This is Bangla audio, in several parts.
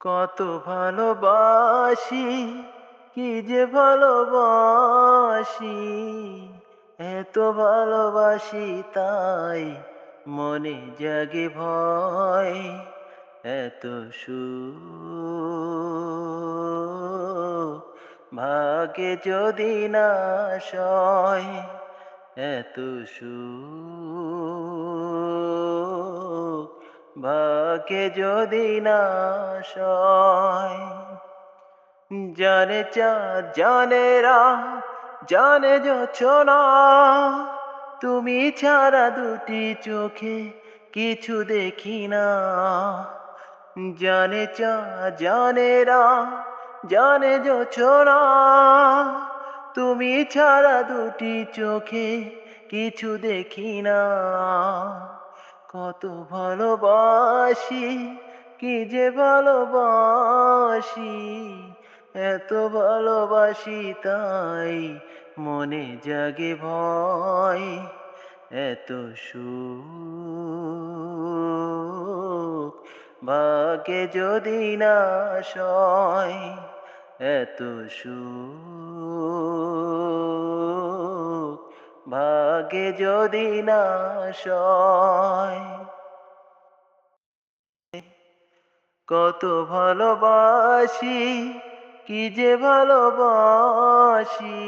কত ভালোবাসি, কি যে ভালোবাসি, এত ভালোবাসি তাই মনে জাগে ভয়, এত সুখ ভাগে যদি না সয়, এত সুখ ভাগে যদি না সয়। জানে চাঁদ জানে রাত জানে জোছনা, তুমি ছাড়া দুটি চোখে কিছু দেখি না। জানে চাঁদ জানে রাত জানে জোছনা, তুমি ছাড়া দুটি চোখে কিছু দেখি না। কত ভালোবাসি, কি যে ভালোবাসি, এত ভালোবাসি তাই মনে জাগে ভয়, এত সুখ ভাগে যদি না সয়, এত সুখ ভাগে যদি না সয়। কত ভালোবাসি, কি যে ভালোবাসি,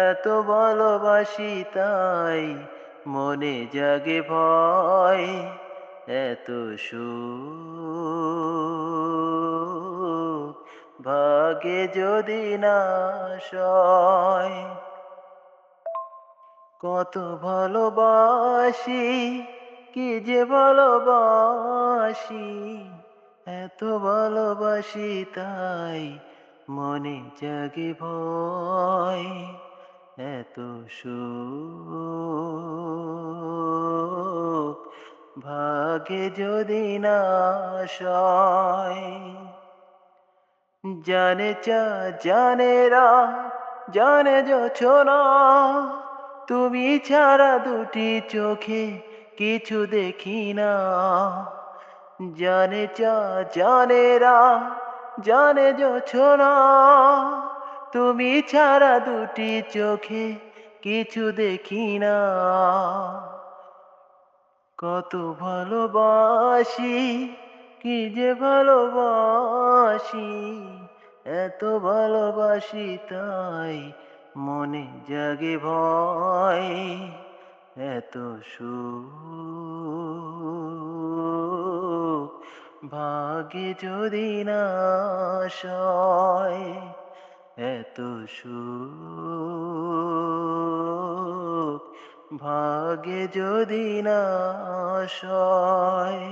এত ভালোবাসি তাই মনে জাগে ভয়, এত সুখ ভাগে যদি না সয়। কত ভালোবাসি, কি যে ভালোবাসি, এত ভালোবাসি তাই মনে জাগে ভয়, এত সুখ ভাগে যদি না সয়। জানে চাঁদ জানে রাত জানে জোছনা, তুমি ছাড়া দুটি চোখে কিছু দেখি না। জানে চাঁদ জানে রাত জানে জোছনা, তুমি ছাড়া দুটি চোখে কিছু দেখি না। কত ভালোবাসি, কি যে ভালোবাসি, এত ভালোবাসি তাই মনে জাগে ভয়, এত সুখ ভাগে যদি না সয়, এত সুখ ভাগে যদি না সয়।